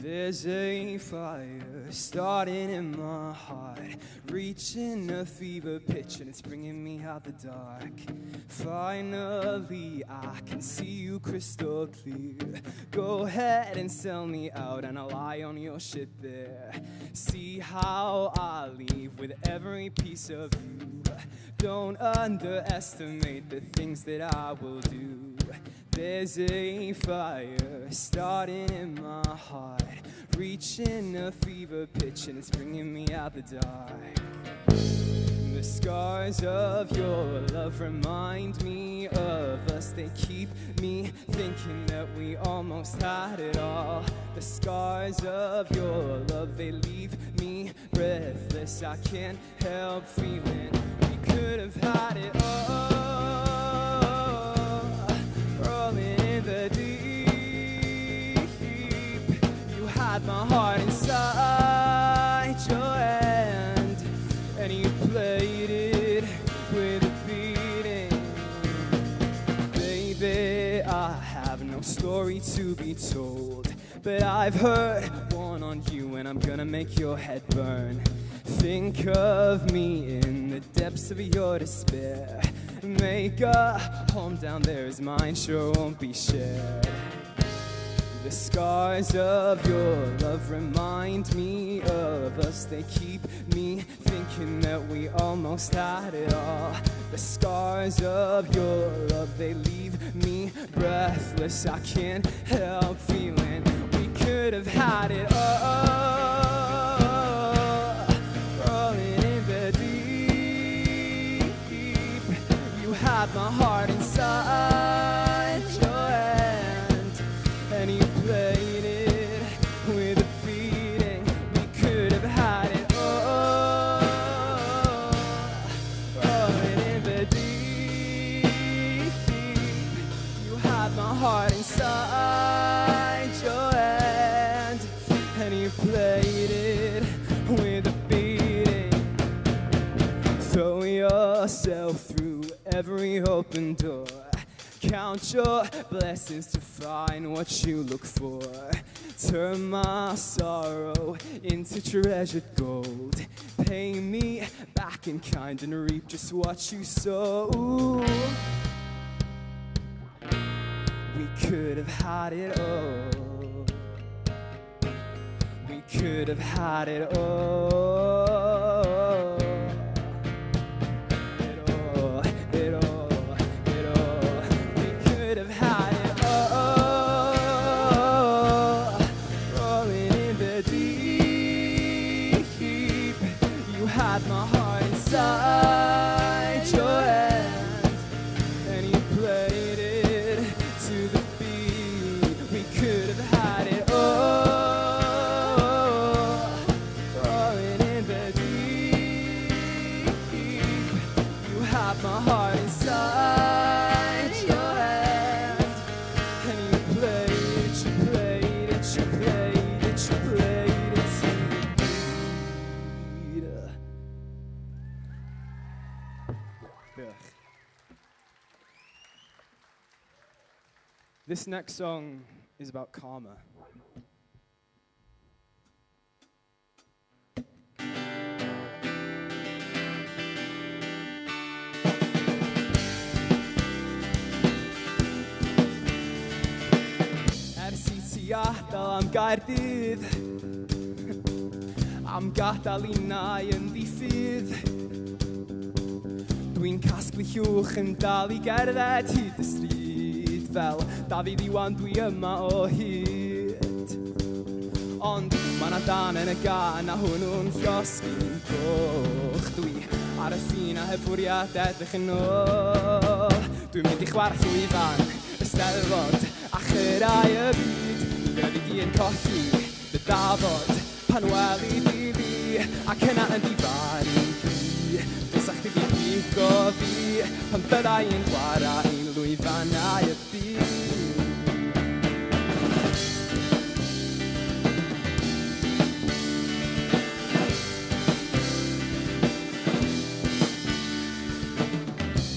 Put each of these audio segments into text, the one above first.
There's a fire starting in my heart, reaching a fever pitch, and it's bringing me out the dark. Finally, I can see you crystal clear. Go ahead and sell me out, and I'll lie on your ship there. See how I leave with every piece of you. Don't underestimate the things that I will do. There's a fire starting in my heart, reaching a fever pitch, and it's bringing me out the dark. The scars of your love remind me of us. They keep me thinking that we almost had it all. The scars of your love, they leave me breathless. I can't help feeling we could have had it all. Rolling in the deep, you had my heart inside your hand, and you played it with a beating. Baby, I have no story to be told, but I've heard one on you, and I'm gonna make your head burn. Think of me in the depths of your despair. Make a home down there, as mine sure won't be shared. The scars of your love remind me of us. They keep me thinking that we almost had it all. The scars of your love, they leave me breathless. I can't help feeling we could have had it all. Rolling in the deep, you had my heart inside your hand, and you played it with a beating. We could have had it all. Rolling in the deep, you had my heart inside your hand, and you played it with a beating. Throw yourself through every open door. Count your blessings to find what you look for. Turn my sorrow into treasured gold. Pay me back in kind and reap just what you sow. We could have had it all. We could have had it all. My heart inside your hand, and you played it to the beat. We could have had it all. Rolling in the deep, you had my heart inside your hand, and you played it, you played it, you played it, you played it to the beat. This next song is about karma. Dal am Gaerdydd, am gadael unau yn ddiffydd. Dwi'n casglu llwch yn dal I gerdded hyd y stryd, fel Dafydd Iwan dwi yma o hyd. Ond ma' 'na dan yn y gan a hwnnw'n llosgi'n coch. Dwi ar y ffin a heb fwriad edrych yn ôl. Dwi'n mynd I chwarae llwyfan, Eisteddfod a chyrau y byd. Rydw I yn colli dy dafod pan weli fi ac yna yn difaru fi. Fysach chdi di pigo fi pan byddai yn chwarae lwyfannau y byd.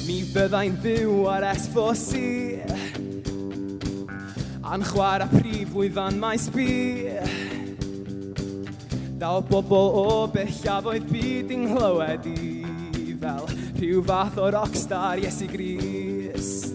Mi fyddai'n fyw ar S4C a'n chwarae prif wyfan maes bi. Daw bobl o bellafoedd byd yng nghlywed i fel rhyw fath o rockstar Iesu Grist.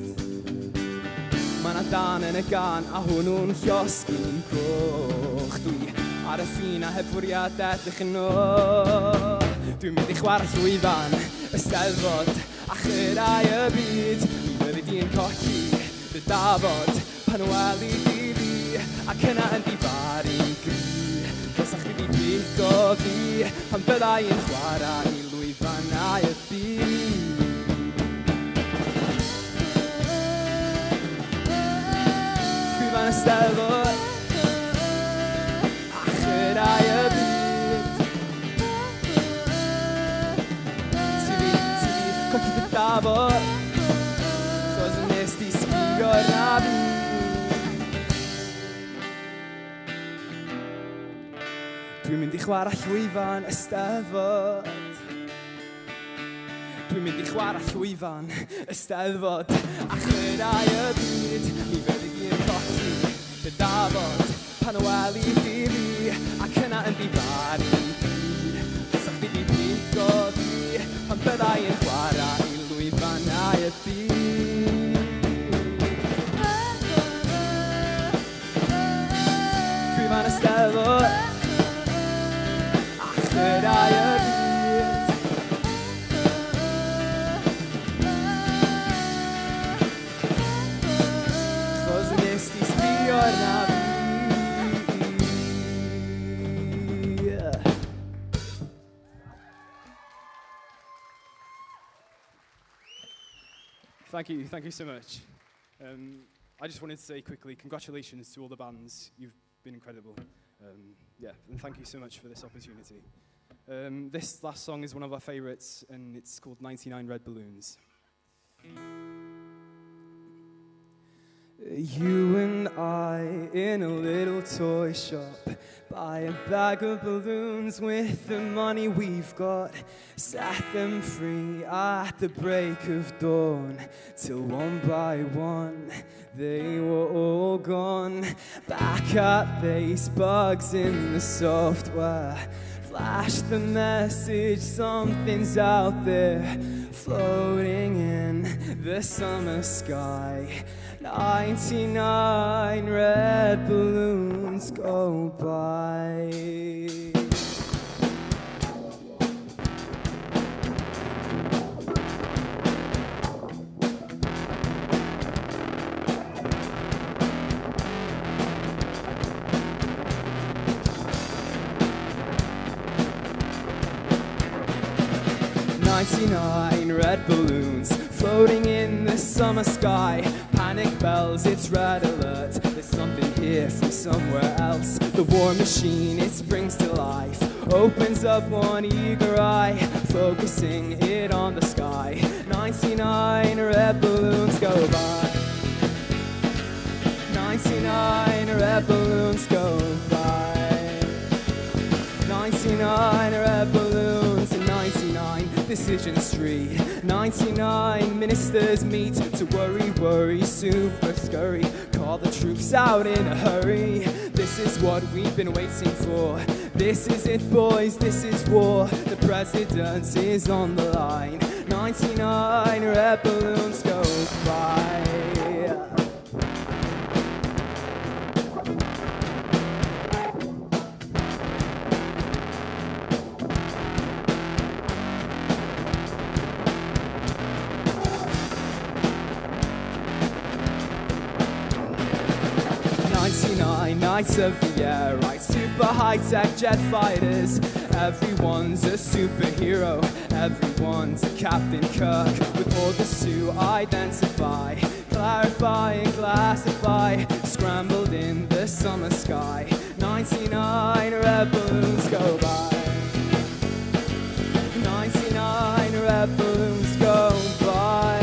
Mae na dan yn y gan a hwnnw'n llosgi'n goch. Dwi ar y ffin a heb fwriad edrych yn ôl. Dwi'n mynd i chwarae llwyfan, y Steddfod a chyrau y byd. Mi fyddi di'n colli dy dafod pan weli di fi ac yna yn difaru gri. Fysach chdi di bigo fi pan byddai yn chwarae i lwyfannau y byd. Llwyfan y Steddfod a chyrau y byd. Ti fi colli dy dafod chos nes di sbigo na fi. Dwi'n mynd i chwarae llwyfan y Steddfod. Dwi'n mynd i chwarae llwyfan y Steddfod a chyrau y byd. Mi fyddi di'n colli dy dafod pan weli di fi ac yna yn difaru gyd. Fysach chdi di bigo fi pan byddai yn chwarae i lwyfannau y byd. Llwyfan y Steddfod chyrau y byd. Chos nes di sbio arna fi. Thank you so much. I just wanted to say quickly, congratulations to all the bands. You've been incredible. And thank you so much for this opportunity. This last song is one of our favorites, and it's called 99 Red Balloons. You and I in a little toy shop, buy a bag of balloons with the money we've got, set them free at the break of dawn, till one by one they were all gone. Back at base, bugs in the software flash the message, something's out there, floating in the summer sky. 99 red balloons go by. 99 red balloons floating in the summer sky. Panic bells, it's red alert. There's something here from somewhere else. The war machine, it springs to life, opens up one eager eye, focusing it on the sky. 99 red balloons go by. 99 red balloons go by. 99 red balloons and 99 Decision Street. 99 ministers meet to worry, super scurry. Call the troops out in a hurry. This is what we've been waiting for. This is it, boys, this is war. The president is on the line. 99 red balloons go by. 99 nights of the year, right? Super high-tech jet fighters. Everyone's a superhero. Everyone's a Captain Kirk with orders to identify, clarify and classify. Scrambled in the summer sky. 99 red balloons go by. 99 red balloons go by.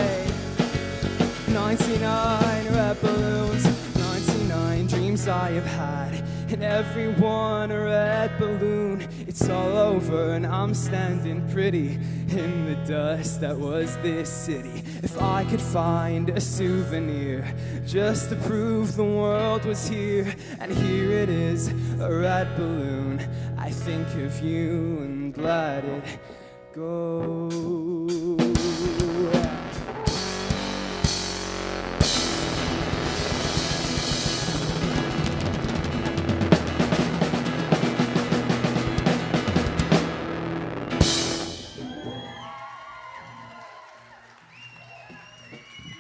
99 red balloons. 99 dreams I have had, and every one a red balloon. It's all over and I'm standing pretty in the dust that was this city. If I could find a souvenir just to prove the world was here, and here it is, a red balloon. I I think of you and let it go.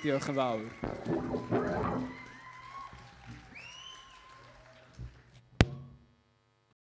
Diolch yn fawr.